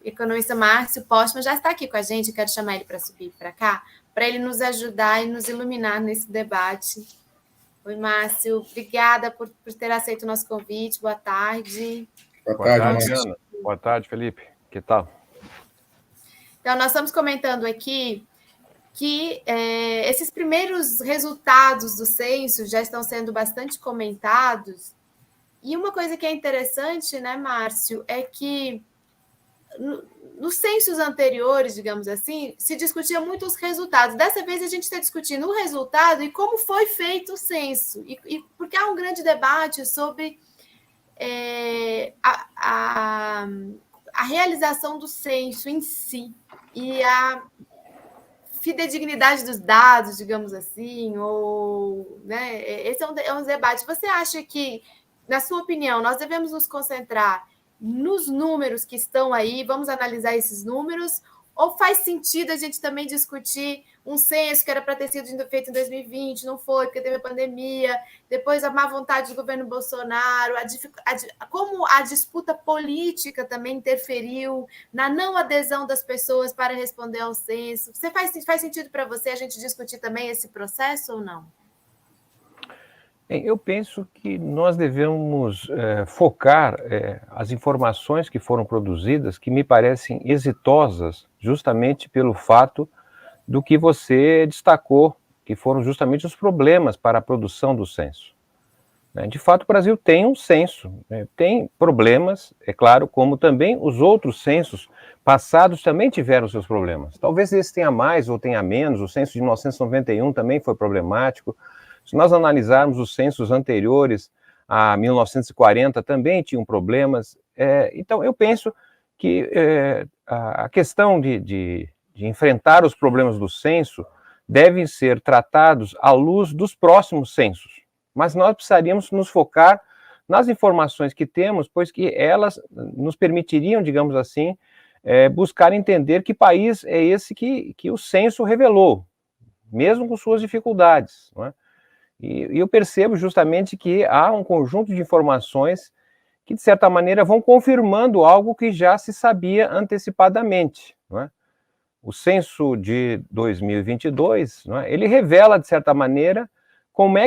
economista Márcio Postman já está aqui com a gente, eu quero chamar ele para subir para cá, para ele nos ajudar e nos iluminar nesse debate. Oi, Márcio, obrigada por ter aceito o nosso convite, boa tarde. Boa tarde, Ana. Boa tarde, Felipe. Que tal? Então, nós estamos comentando aqui que esses primeiros resultados do censo já estão sendo bastante comentados, e uma coisa que é interessante, né, Márcio, é que nos censos anteriores, digamos assim, se discutia muito os resultados. Dessa vez a gente está discutindo o resultado e como foi feito o censo, e porque há um grande debate sobre a realização do censo em si e a fidedignidade dos dados, digamos assim, ou, né, esse é um debate. Você acha que, na sua opinião, nós devemos nos concentrar nos números que estão aí, vamos analisar esses números, ou faz sentido a gente também discutir um censo que era para ter sido feito em 2020, não foi, porque teve a pandemia, depois a má vontade do governo Bolsonaro, como a disputa política também interferiu na não adesão das pessoas para responder ao censo? Faz sentido para você a gente discutir também esse processo ou não? Eu penso que nós devemos focar as informações que foram produzidas, que me parecem exitosas, justamente pelo fato do que você destacou, que foram justamente os problemas para a produção do censo. De fato, o Brasil tem um censo, tem problemas, é claro, como também os outros censos passados também tiveram seus problemas. Talvez esse tenha mais ou tenha menos, o censo de 1991 também foi problemático. Se nós analisarmos os censos anteriores a 1940, também tinham problemas. Então, eu penso que a questão de enfrentar os problemas do censo devem ser tratados à luz dos próximos censos. Mas nós precisaríamos nos focar nas informações que temos, pois que elas nos permitiriam, digamos assim, buscar entender que país é esse que o censo revelou, mesmo com suas dificuldades, não é? E eu percebo justamente que há um conjunto de informações que, de certa maneira, vão confirmando algo que já se sabia antecipadamente, não é? O censo de 2022, não é? Ele revela, de certa maneira, como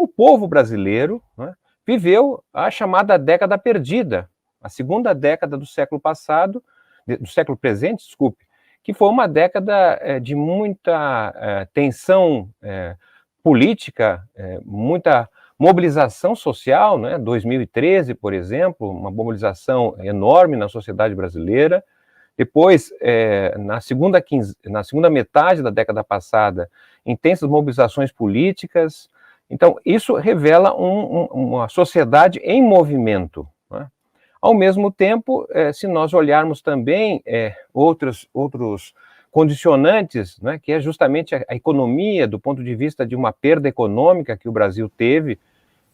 o povo brasileiro, não é, viveu a chamada década perdida, a segunda década do século passado, do século presente, desculpe, que foi uma década de muita tensão política, muita mobilização social, né? 2013, por exemplo, uma mobilização enorme na sociedade brasileira. Depois, na segunda metade da década passada, intensas mobilizações políticas. Então, isso revela uma sociedade em movimento, né? Ao mesmo tempo, se nós olharmos também outros condicionantes, né, que é justamente a economia, do ponto de vista de uma perda econômica que o Brasil teve,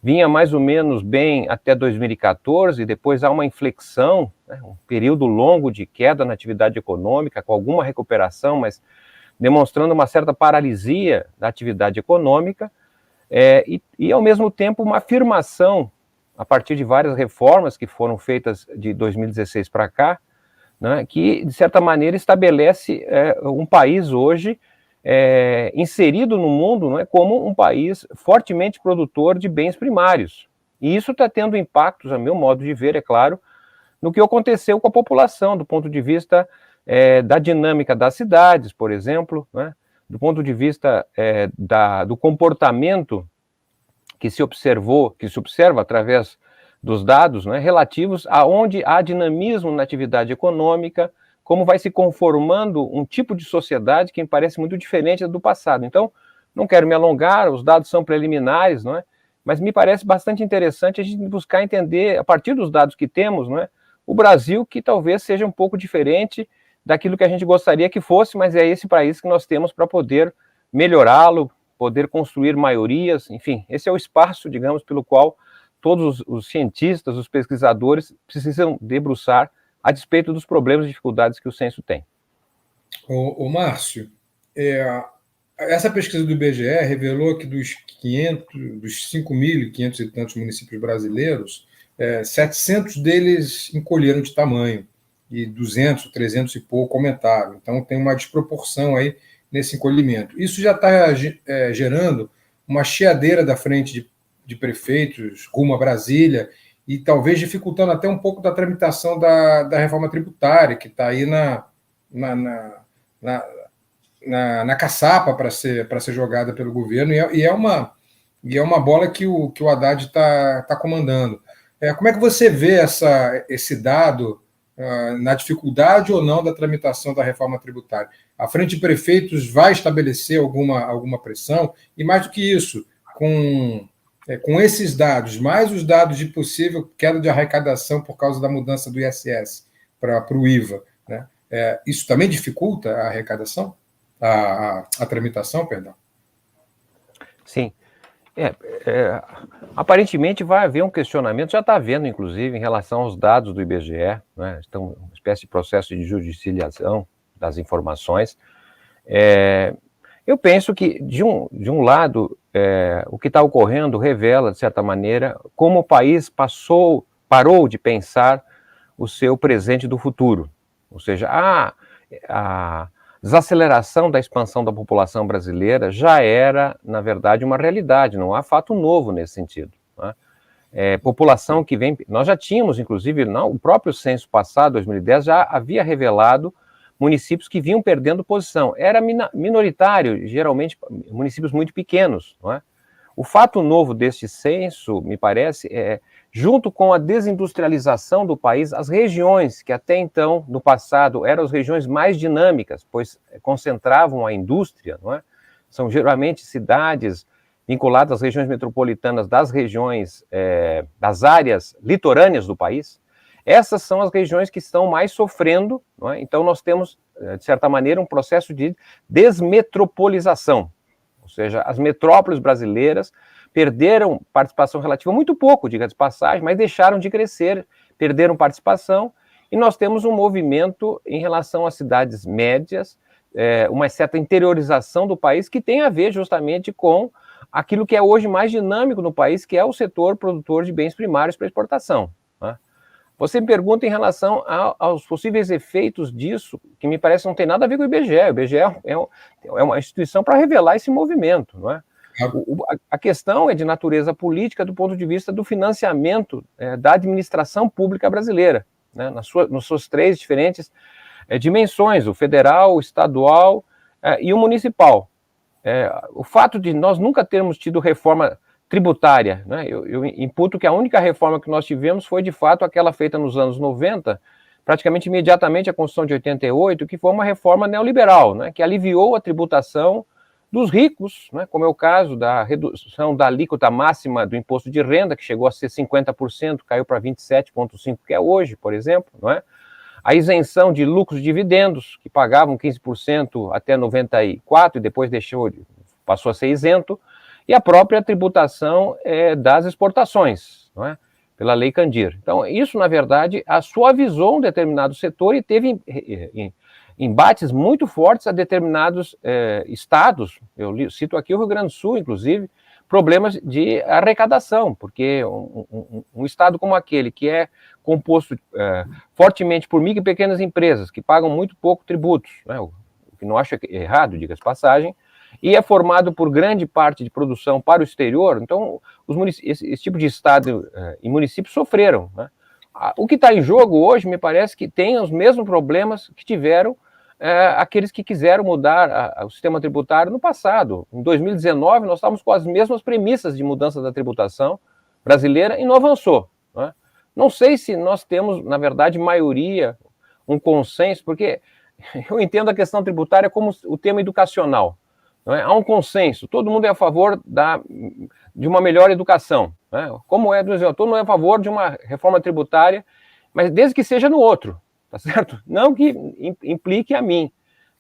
vinha mais ou menos bem até 2014, depois há uma inflexão, né, um período longo de queda na atividade econômica, com alguma recuperação, mas demonstrando uma certa paralisia da atividade econômica, e ao mesmo tempo uma afirmação, a partir de várias reformas que foram feitas de 2016 para cá, né, que, de certa maneira, estabelece um país hoje inserido no mundo, não é, como um país fortemente produtor de bens primários. E isso está tendo impactos, a meu modo de ver, é claro, no que aconteceu com a população, do ponto de vista da dinâmica das cidades, por exemplo, né, do ponto de vista do comportamento que se observa através dos dados, né, relativos a onde há dinamismo na atividade econômica, como vai se conformando um tipo de sociedade que me parece muito diferente do passado. Então, não quero me alongar, os dados são preliminares, não é? Mas me parece bastante interessante a gente buscar entender, a partir dos dados que temos, não é, o Brasil, que talvez seja um pouco diferente daquilo que a gente gostaria que fosse, mas é esse país que nós temos para poder melhorá-lo, poder construir maiorias, enfim, esse é o espaço, digamos, pelo qual todos os cientistas, os pesquisadores precisam debruçar a despeito dos problemas e dificuldades que o censo tem. O Márcio, essa pesquisa do IBGE revelou que dos 5.500 e tantos municípios brasileiros, 700 deles encolheram de tamanho. e 200, 300 e pouco aumentaram. Então, tem uma desproporção aí nesse encolhimento. Isso já está gerando uma chiadeira da frente de prefeitos rumo a Brasília e talvez dificultando até um pouco da tramitação da reforma tributária, que está aí na caçapa para ser jogada pelo governo, e é uma bola que o Haddad está comandando. Como é que você vê esse dado na dificuldade ou não da tramitação da reforma tributária? A Frente de Prefeitos vai estabelecer alguma pressão? E mais do que isso, com esses dados, mais os dados de possível queda de arrecadação por causa da mudança do ISS para o IVA, né? Isso também dificulta a arrecadação? A tramitação, perdão? Sim. Aparentemente vai haver um questionamento, já está havendo, inclusive, em relação aos dados do IBGE, né? Então, uma espécie de processo de judicialização das informações. Eu penso que, de um lado, o que está ocorrendo revela, de certa maneira, como o país parou de pensar o seu presente do futuro. Ou seja, a desaceleração da expansão da população brasileira já era, na verdade, uma realidade, não há fato novo nesse sentido, né? População que vem... Nós já tínhamos, inclusive, o próprio censo passado, 2010, já havia revelado municípios que vinham perdendo posição. Era minoritário, geralmente municípios muito pequenos, não é? O fato novo deste censo, me parece, junto com a desindustrialização do país, as regiões que até então, no passado, eram as regiões mais dinâmicas, pois concentravam a indústria, não é? São geralmente cidades vinculadas às regiões metropolitanas das regiões, das áreas litorâneas do país. Essas são as regiões que estão mais sofrendo, não é? Então nós temos, de certa maneira, um processo de desmetropolização. Ou seja, as metrópoles brasileiras perderam participação relativa muito pouco, diga de passagem, mas deixaram de crescer, perderam participação, e nós temos um movimento em relação às cidades médias, uma certa interiorização do país que tem a ver justamente com aquilo que é hoje mais dinâmico no país, que é o setor produtor de bens primários para exportação, né? Você me pergunta em relação aos possíveis efeitos disso, que me parece não tem nada a ver com o IBGE. O IBGE é uma instituição para revelar esse movimento, não é? A questão é de natureza política do ponto de vista do financiamento da administração pública brasileira, né? Nas suas três diferentes dimensões, o federal, o estadual e o municipal. O fato de nós nunca termos tido reforma tributária, né? Eu imputo que a única reforma que nós tivemos foi, de fato, aquela feita nos anos 90, praticamente imediatamente a Constituição de 88, que foi uma reforma neoliberal, né? Que aliviou a tributação dos ricos, né? Como é o caso da redução da alíquota máxima do imposto de renda, que chegou a ser 50%, caiu para 27,5%, que é hoje, por exemplo, não é? A isenção de lucros e dividendos, que pagavam 15% até 94% e depois passou a ser isento, e a própria tributação das exportações, não é? Pela Lei Candir. Então, isso, na verdade, suavizou um determinado setor e teve embates muito fortes a determinados estados. Eu cito aqui o Rio Grande do Sul, inclusive, problemas de arrecadação, porque um estado como aquele, que é composto fortemente por micro e pequenas empresas, que pagam muito pouco tributos, né? O que não acho errado, diga-se passagem, e é formado por grande parte de produção para o exterior, então esse tipo de estado e municípios sofreram, né? O que está em jogo hoje, me parece que tem os mesmos problemas que tiveram aqueles que quiseram mudar o sistema tributário no passado. Em 2019, nós estávamos com as mesmas premissas de mudança da tributação brasileira e não avançou, né? Não sei se nós temos, na verdade, maioria, um consenso, porque eu entendo a questão tributária como o tema educacional. Não é? Há um consenso, todo mundo é a favor de uma melhor educação, né? Como todo mundo é a favor de uma reforma tributária, mas desde que seja no outro, tá certo? Não que implique a mim.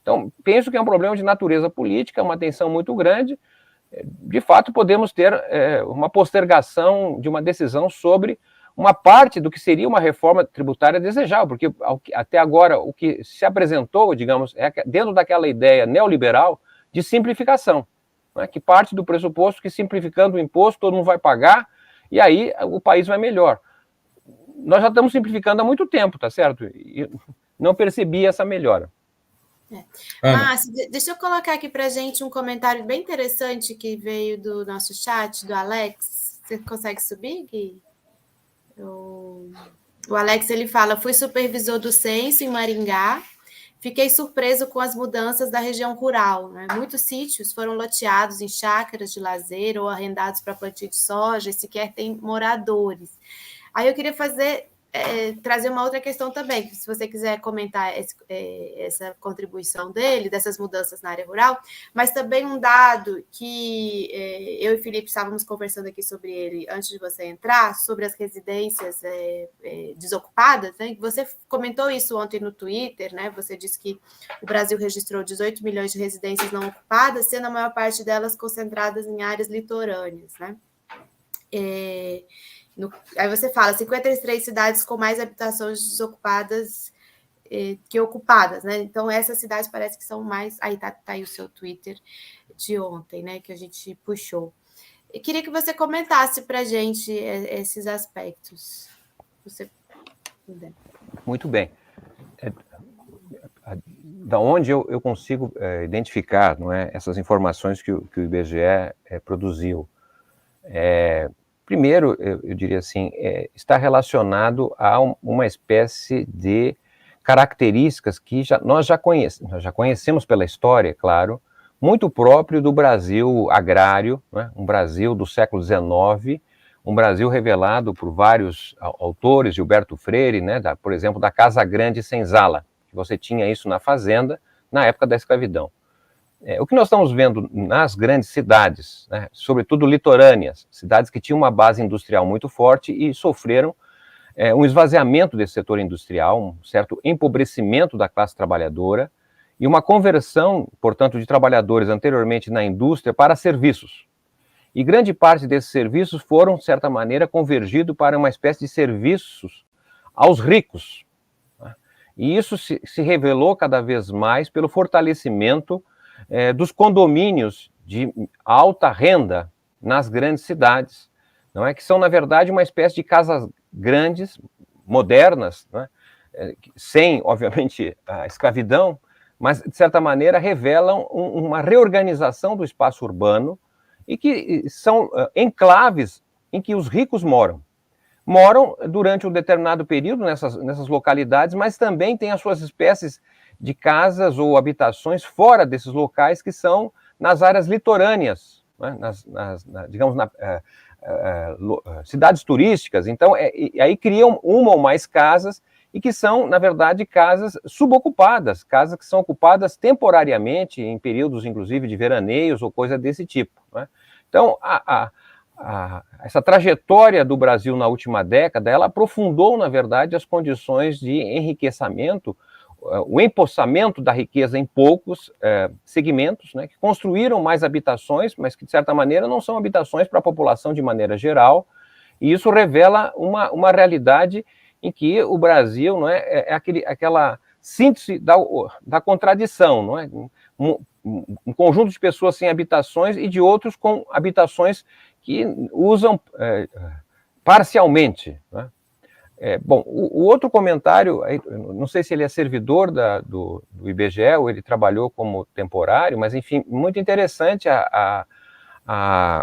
Então, penso que é um problema de natureza política, uma tensão muito grande. De fato, podemos ter uma postergação de uma decisão sobre uma parte do que seria uma reforma tributária desejável, porque até agora o que se apresentou, digamos, dentro daquela ideia neoliberal de simplificação, né, que parte do pressuposto que simplificando o imposto todo mundo vai pagar e aí o país vai melhor. nós já estamos simplificando há muito tempo, tá certo? E não percebi essa melhora. Márcio, deixa eu colocar aqui para a gente um comentário bem interessante que veio do nosso chat, do Alex. Você consegue subir, Gui? O Alex, ele fala, fui supervisor do censo em Maringá, fiquei surpreso com as mudanças da região rural, né? Muitos sítios foram loteados em chácaras de lazer ou arrendados para plantio de soja, e sequer tem moradores. Aí eu queria trazer uma outra questão também, se você quiser comentar essa contribuição dele, dessas mudanças na área rural, mas também um dado que eu e Felipe estávamos conversando aqui sobre ele antes de você entrar, sobre as residências desocupadas, né? Você comentou isso ontem no Twitter, né? Você disse que o Brasil registrou 18 milhões de residências não ocupadas, sendo a maior parte delas concentradas em áreas litorâneas, né? Aí você fala 53 cidades com mais habitações desocupadas que ocupadas, né? Então, essas cidades parece que são mais... Aí tá aí o seu Twitter de ontem, né? Que a gente puxou. Eu queria que você comentasse para a gente esses aspectos. Você puder. Muito bem. Da onde eu consigo identificar, não é, essas informações que o IBGE produziu? Primeiro, eu diria assim, está relacionado a uma espécie de características que nós já conhecemos pela história, claro, muito próprio do Brasil agrário, né? Um Brasil do século XIX, um Brasil revelado por vários autores, Gilberto Freire, né? Por exemplo, da Casa Grande e Senzala, que você tinha isso na fazenda na época da escravidão. O que nós estamos vendo nas grandes cidades, né, sobretudo litorâneas, cidades que tinham uma base industrial muito forte e sofreram um esvaziamento desse setor industrial, um certo empobrecimento da classe trabalhadora e uma conversão, portanto, de trabalhadores anteriormente na indústria para serviços. E grande parte desses serviços foram, de certa maneira, convergidos para uma espécie de serviços aos ricos. Né? E isso se revelou cada vez mais pelo fortalecimento dos condomínios de alta renda nas grandes cidades, não é? Que são, na verdade, uma espécie de casas grandes, modernas, não é? Sem, obviamente, a escravidão, mas, de certa maneira, revelam uma reorganização do espaço urbano e que são enclaves em que os ricos moram. Moram durante um determinado período nessas localidades, mas também têm as suas espécies de casas ou habitações fora desses locais que são nas áreas litorâneas, né? Digamos, cidades turísticas. Então, aí criam uma ou mais casas e que são, na verdade, casas subocupadas, casas que são ocupadas temporariamente, em períodos, inclusive, de veraneios ou coisa desse tipo. Né? Então, essa trajetória do Brasil na última década, ela aprofundou, na verdade, as condições de enriquecimento, o empossamento da riqueza em poucos segmentos, né, que construíram mais habitações, mas que, de certa maneira, não são habitações para a população de maneira geral, e isso revela uma realidade em que o Brasil, não é aquela síntese da contradição, não é? Um conjunto de pessoas sem habitações e de outros com habitações que usam parcialmente, né? Bom, o outro comentário, não sei se ele é servidor do IBGE ou ele trabalhou como temporário, mas, enfim, muito interessante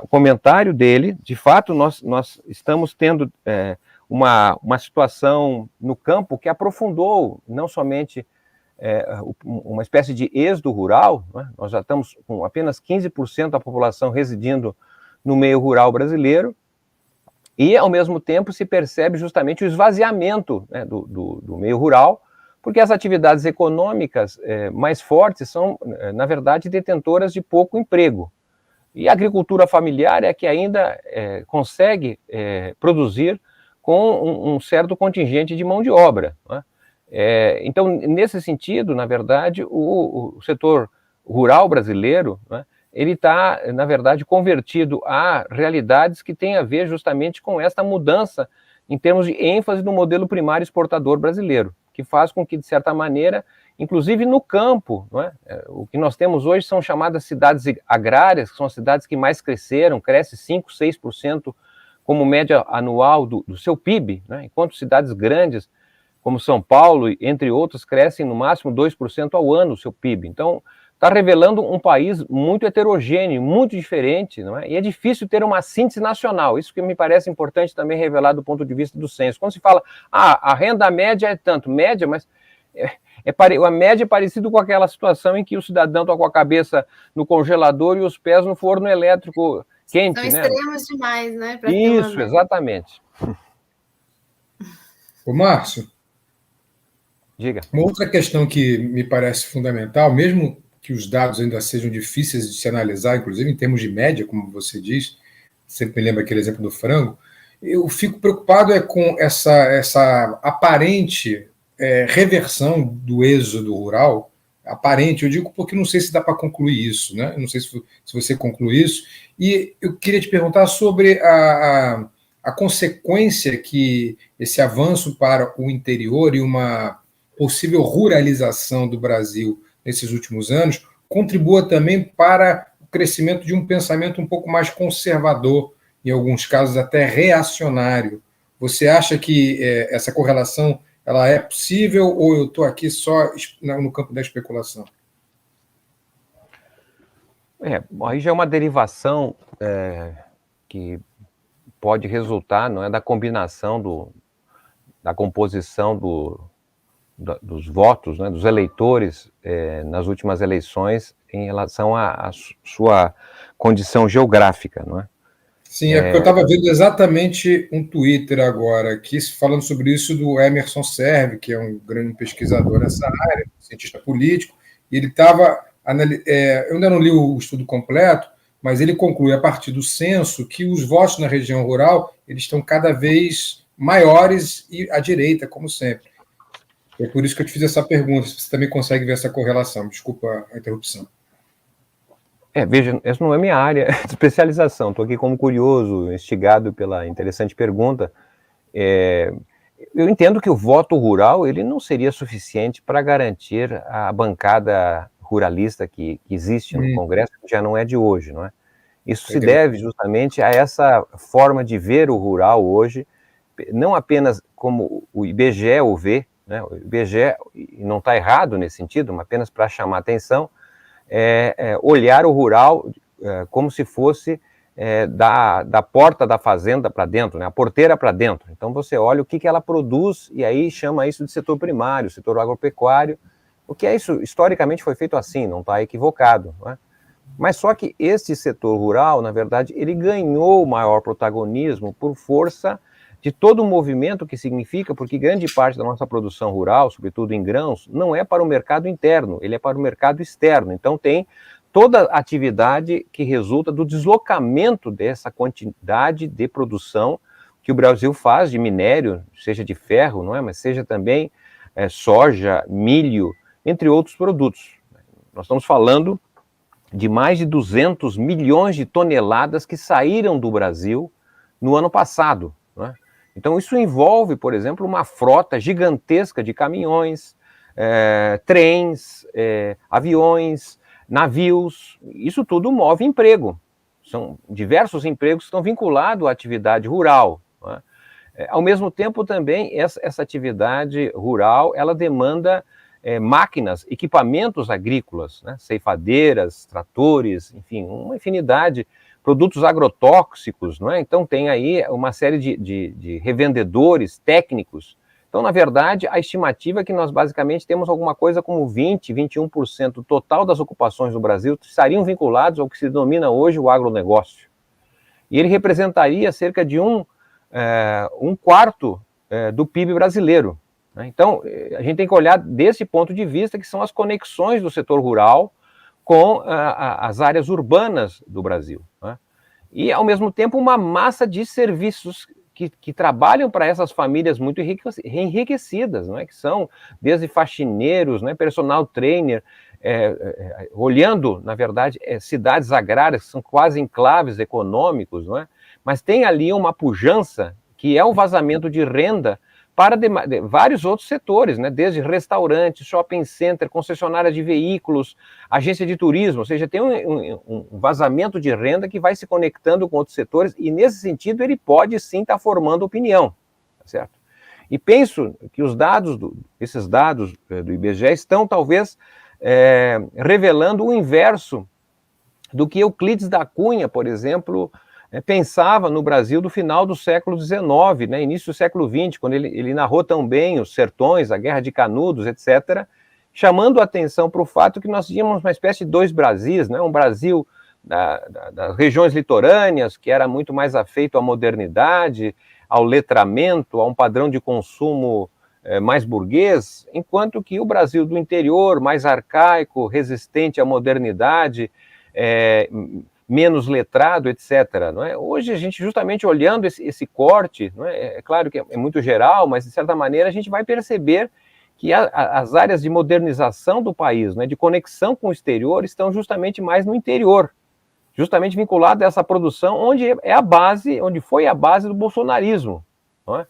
o comentário dele. De fato, nós estamos tendo uma situação no campo que aprofundou não somente uma espécie de êxodo rural, né? Nós já estamos com apenas 15% da população residindo no meio rural brasileiro, e, ao mesmo tempo, se percebe justamente o esvaziamento, né, do meio rural, porque as atividades econômicas mais fortes são, na verdade, detentoras de pouco emprego. E a agricultura familiar é que ainda consegue produzir com um certo contingente de mão de obra. Né? Então, nesse sentido, na verdade, o setor rural brasileiro, né, ele está, na verdade, convertido a realidades que têm a ver justamente com esta mudança em termos de ênfase no modelo primário exportador brasileiro, que faz com que, de certa maneira, inclusive no campo, não é? O que nós temos hoje são chamadas cidades agrárias, que são as cidades que mais cresceram, cresce 5%, 6% como média anual do seu PIB, né? Enquanto cidades grandes, como São Paulo, entre outras, crescem no máximo 2% ao ano o seu PIB. Então, está revelando um país muito heterogêneo, muito diferente, não é? E é difícil ter uma síntese nacional. Isso que me parece importante também revelar do ponto de vista do censo. Quando se fala, a renda média é tanto, média, mas a média é parecido com aquela situação em que o cidadão está com a cabeça no congelador e os pés no forno elétrico quente, São né? extremos demais, né? Isso, exatamente. Ô, Márcio, diga. Uma outra questão que me parece fundamental, mesmo que os dados ainda sejam difíceis de se analisar, inclusive em termos de média, como você diz, sempre me lembra aquele exemplo do frango, eu fico preocupado com essa aparente reversão do êxodo rural, aparente, eu digo porque não sei se dá para concluir isso, né? Não sei se você conclui isso, e eu queria te perguntar sobre a consequência que esse avanço para o interior e uma possível ruralização do Brasil nesses últimos anos contribua também para o crescimento de um pensamento um pouco mais conservador, em alguns casos até reacionário. Você acha que essa correlação ela é possível ou eu estou aqui só no campo da especulação? Aí já é uma derivação que pode resultar, não é, da combinação da composição dos votos, né, dos eleitores nas últimas eleições em relação à sua condição geográfica, não é? Sim, porque eu estava vendo exatamente um Twitter agora aqui falando sobre isso do Emerson Serve, que é um grande pesquisador nessa área, cientista político, e ele estava... eu ainda não li o estudo completo, mas ele conclui a partir do censo que os votos na região rural eles estão cada vez maiores e à direita, como sempre. É por isso que eu te fiz essa pergunta, se você também consegue ver essa correlação. Desculpa a interrupção. Veja, essa não é minha área de especialização, estou aqui como curioso, instigado pela interessante pergunta. Eu entendo que o voto rural ele não seria suficiente para garantir a bancada ruralista que existe no Congresso, que já não é de hoje, não é? Isso se deve justamente a essa forma de ver o rural hoje, não apenas como o IBGE o vê, né? O IBGE, e não está errado nesse sentido, mas apenas para chamar atenção, olhar o rural como se fosse da porta da fazenda para dentro, né? A porteira para dentro. Então você olha o que ela produz e aí chama isso de setor primário, setor agropecuário, o que é isso, historicamente foi feito assim, não está equivocado, não é? Mas só que este setor rural, na verdade, ele ganhou maior protagonismo por força de todo o movimento que significa, porque grande parte da nossa produção rural, sobretudo em grãos, não é para o mercado interno, ele é para o mercado externo. Então tem toda a atividade que resulta do deslocamento dessa quantidade de produção que o Brasil faz de minério, seja de ferro, não é? Mas seja também soja, milho, entre outros produtos. Nós estamos falando de mais de 200 milhões de toneladas que saíram do Brasil no ano passado, não é? Então, isso envolve, por exemplo, uma frota gigantesca de caminhões, trens, aviões, navios. Isso tudo move emprego. São diversos empregos que estão vinculados à atividade rural, não é? Ao mesmo tempo, também, essa atividade rural, ela demanda máquinas, equipamentos agrícolas, né? Ceifadeiras, tratores, enfim, uma infinidade, produtos agrotóxicos, não é? Então tem aí uma série de revendedores técnicos. Então, na verdade, a estimativa é que nós basicamente temos alguma coisa como 20%, 21% total das ocupações do Brasil estariam vinculados ao que se denomina hoje o agronegócio. E ele representaria cerca de um quarto do PIB brasileiro. Então, a gente tem que olhar desse ponto de vista, que são as conexões do setor rural com as áreas urbanas do Brasil, né? E, ao mesmo tempo, uma massa de serviços que trabalham para essas famílias muito enriquecidas, não é? Que são desde faxineiros, né, personal trainer, olhando, na verdade, cidades agrárias que são quase enclaves econômicos, não é? Mas tem ali uma pujança que é o vazamento de renda para vários outros setores, né? Desde restaurante, shopping center, concessionária de veículos, agência de turismo, ou seja, tem um vazamento de renda que vai se conectando com outros setores, e nesse sentido ele pode sim estar formando opinião, tá certo? E penso que esses dados do IBGE estão talvez revelando o inverso do que Euclides da Cunha, por exemplo, pensava no Brasil do final do século XIX, né, início do século XX, quando ele narrou tão bem os sertões, a Guerra de Canudos, etc., chamando a atenção para o fato que nós tínhamos uma espécie de dois Brasis, né, um Brasil das regiões litorâneas, que era muito mais afeito à modernidade, ao letramento, a um padrão de consumo mais burguês, enquanto que o Brasil do interior, mais arcaico, resistente à modernidade, menos letrado, etc. Não é? Hoje, a gente, justamente olhando esse corte, não é claro que é muito geral, mas, de certa maneira, a gente vai perceber que as áreas de modernização do país, né, de conexão com o exterior, estão justamente mais no interior, justamente vinculado a essa produção, onde foi a base do bolsonarismo. Não é?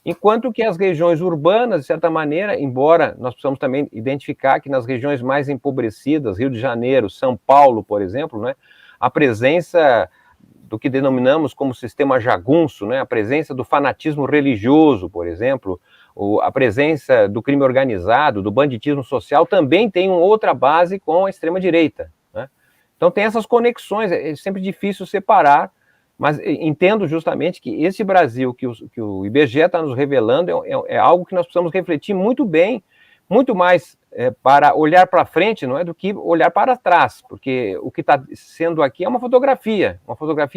Enquanto que as regiões urbanas, de certa maneira, embora nós possamos também identificar que nas regiões mais empobrecidas, Rio de Janeiro, São Paulo, por exemplo, né, a presença do que denominamos como sistema jagunço, né, a presença do fanatismo religioso, por exemplo, a presença do crime organizado, do banditismo social, também tem uma outra base com a extrema-direita. Né? Então tem essas conexões, é sempre difícil separar, mas entendo justamente que esse Brasil que o IBGE está nos revelando é algo que nós precisamos refletir muito bem, muito mais para olhar para frente, não é, do que olhar para trás, porque o que está sendo aqui é uma fotografia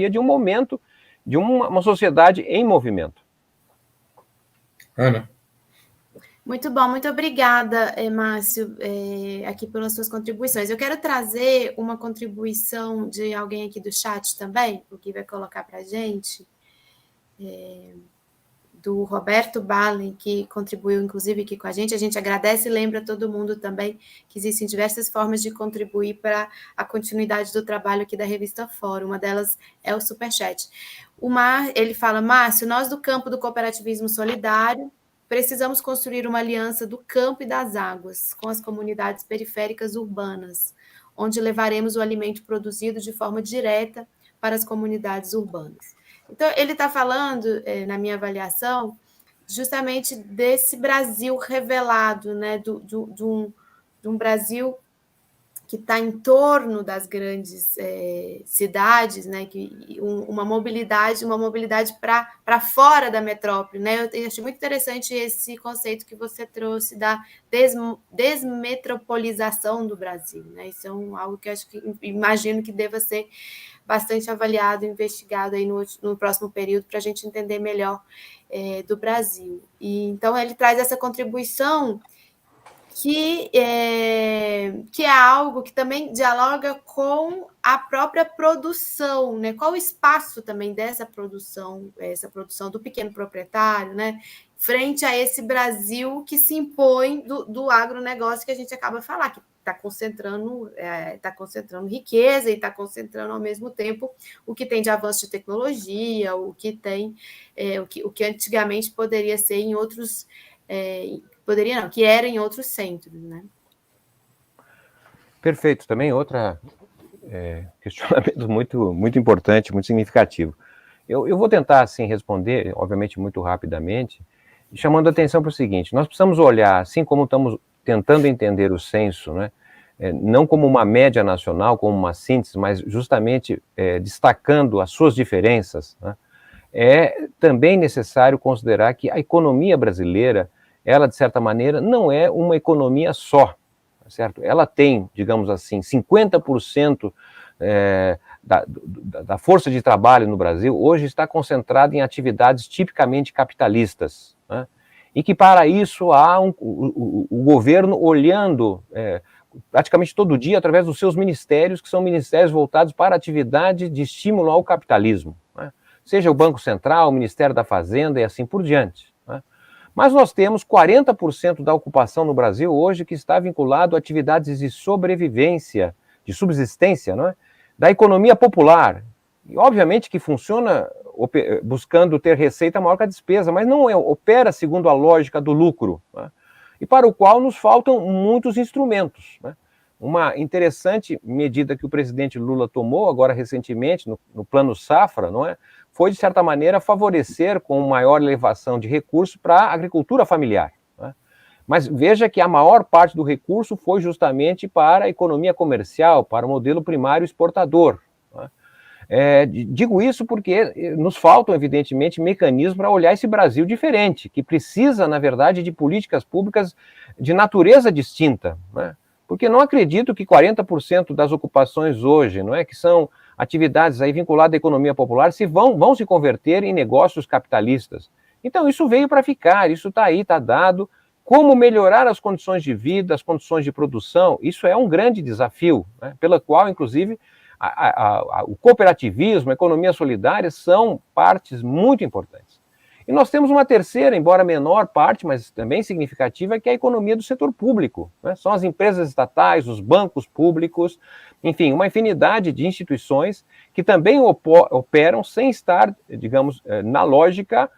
de um momento, de uma sociedade em movimento. Ana. Muito bom, muito obrigada, Márcio, aqui pelas suas contribuições. Eu quero trazer uma contribuição de alguém aqui do chat também, o que vai colocar para a gente, do Roberto Balen, que contribuiu, inclusive, aqui com a gente. A gente agradece e lembra todo mundo também que existem diversas formas de contribuir para a continuidade do trabalho aqui da Revista Fórum. Uma delas é o Superchat. Ele fala, Márcio, nós do campo do cooperativismo solidário precisamos construir uma aliança do campo e das águas com as comunidades periféricas urbanas, onde levaremos o alimento produzido de forma direta para as comunidades urbanas. Então, ele está falando, na minha avaliação, justamente desse Brasil revelado, né, de um Brasil que está em torno das grandes cidades, né, uma mobilidade para fora da metrópole. Né? Eu achei muito interessante esse conceito que você trouxe da desmetropolização do Brasil. Né? Isso é algo que imagino que deva ser bastante avaliado, investigado aí no próximo período para a gente entender melhor do Brasil. E, então, ele traz essa contribuição que é algo que também dialoga com a própria produção, né? Qual o espaço também dessa produção, essa produção do pequeno proprietário, né? Frente a esse Brasil que se impõe do agronegócio que a gente acaba de falar, que está concentrando riqueza e está concentrando ao mesmo tempo o que tem de avanço de tecnologia, o que tem, o que antigamente poderia ser em outros, que era em outros centros, né? Perfeito, também outra questionamento muito importante, muito significativo. Eu vou tentar, assim, responder, obviamente, muito rapidamente, chamando a atenção para o seguinte, nós precisamos olhar, assim como estamos tentando entender o censo, né, não como uma média nacional, como uma síntese, mas justamente destacando as suas diferenças, né, é também necessário considerar que a economia brasileira, ela, de certa maneira, não é uma economia só, certo? Ela tem, digamos assim, 50% da força de trabalho no Brasil hoje está concentrada em atividades tipicamente capitalistas, né? E que para isso há o governo olhando praticamente todo dia através dos seus ministérios, que são ministérios voltados para a atividade de estímulo ao capitalismo, né? Seja o Banco Central, o Ministério da Fazenda e assim por diante, né? Mas nós temos 40% da ocupação no Brasil hoje que está vinculado a atividades de sobrevivência, de subsistência, não é? Da economia popular, E obviamente que funciona buscando ter receita maior que a despesa, mas não opera segundo a lógica do lucro, né? E para o qual nos faltam muitos instrumentos, né? Uma interessante medida que o presidente Lula tomou agora recentemente no Plano Safra, não é? Foi, de certa maneira, favorecer com maior elevação de recursos para a agricultura familiar, né? Mas veja que a maior parte do recurso foi justamente para a economia comercial, para o modelo primário exportador, né? Digo isso porque nos faltam, evidentemente, mecanismos para olhar esse Brasil diferente, que precisa, na verdade, de políticas públicas de natureza distinta, né? Porque não acredito que 40% das ocupações hoje, não é, que são atividades aí vinculadas à economia popular, vão se converter em negócios capitalistas. Então, isso veio para ficar, isso está aí, está dado. Como melhorar as condições de vida, as condições de produção, isso é um grande desafio, né, pela qual, inclusive, o cooperativismo, a economia solidária são partes muito importantes. E nós temos uma terceira, embora menor parte, mas também significativa, que é a economia do setor público, né? São as empresas estatais, os bancos públicos, enfim, uma infinidade de instituições que também operam sem estar, digamos, na lógica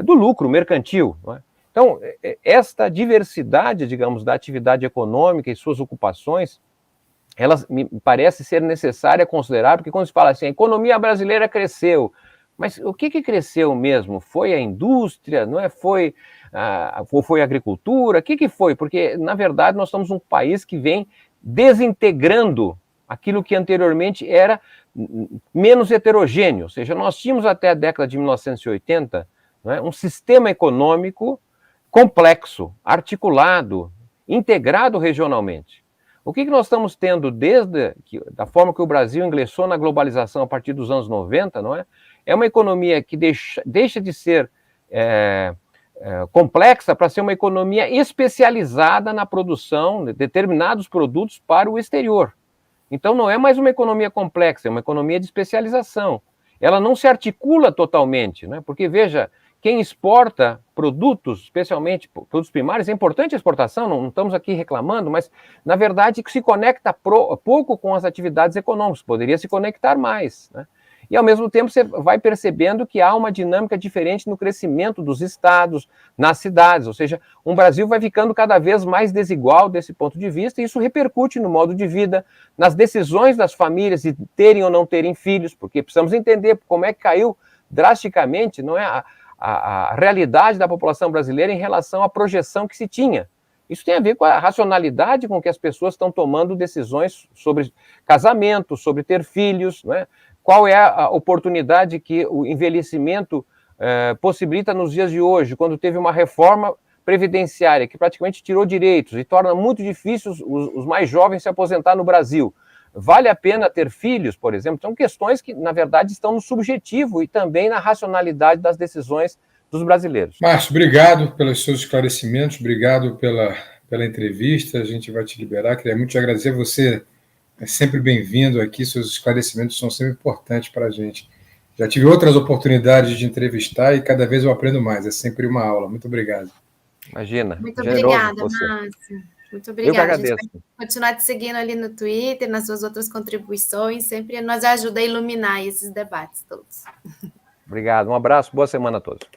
do lucro mercantil, né? Então, esta diversidade, digamos, da atividade econômica e suas ocupações, elas me parece ser necessária considerar, porque quando se fala assim, a economia brasileira cresceu, mas o que cresceu mesmo? Foi a indústria, não é? Foi a agricultura? O que foi? Porque, na verdade, nós somos um país que vem desintegrando aquilo que anteriormente era menos heterogêneo. Ou seja, nós tínhamos até a década de 1980, não é, um sistema econômico complexo, articulado, integrado regionalmente. O que nós estamos tendo da forma que o Brasil ingressou na globalização a partir dos anos 90, não é? É uma economia que deixa de ser complexa para ser uma economia especializada na produção de determinados produtos para o exterior. Então, não é mais uma economia complexa, é uma economia de especialização. Ela não se articula totalmente, né? Porque, veja, quem exporta produtos, especialmente produtos primários, é importante a exportação, não estamos aqui reclamando, mas, na verdade, se conecta pouco com as atividades econômicas, poderia se conectar mais, né? E, ao mesmo tempo, você vai percebendo que há uma dinâmica diferente no crescimento dos estados, nas cidades, ou seja, um Brasil vai ficando cada vez mais desigual desse ponto de vista, e isso repercute no modo de vida, nas decisões das famílias de terem ou não terem filhos, porque precisamos entender como é que caiu drasticamente, não é, a realidade da população brasileira em relação à projeção que se tinha. Isso tem a ver com a racionalidade com que as pessoas estão tomando decisões sobre casamento, sobre ter filhos, não é? Qual é a oportunidade que o envelhecimento possibilita nos dias de hoje, quando teve uma reforma previdenciária que praticamente tirou direitos e torna muito difícil os mais jovens se aposentar no Brasil. Vale a pena ter filhos, por exemplo? São questões que, na verdade, estão no subjetivo e também na racionalidade das decisões dos brasileiros. Márcio, obrigado pelos seus esclarecimentos, obrigado pela entrevista, a gente vai te liberar, queria muito te agradecer, você é sempre bem-vindo aqui, seus esclarecimentos são sempre importantes para a gente. Já tive outras oportunidades de entrevistar e cada vez eu aprendo mais, é sempre uma aula. Muito obrigado. Imagina. Muito obrigada, Márcio. Muito obrigada. Eu que agradeço. A gente vai continuar te seguindo ali no Twitter, nas suas outras contribuições, sempre nos ajuda a iluminar esses debates todos. Obrigado, um abraço, boa semana a todos.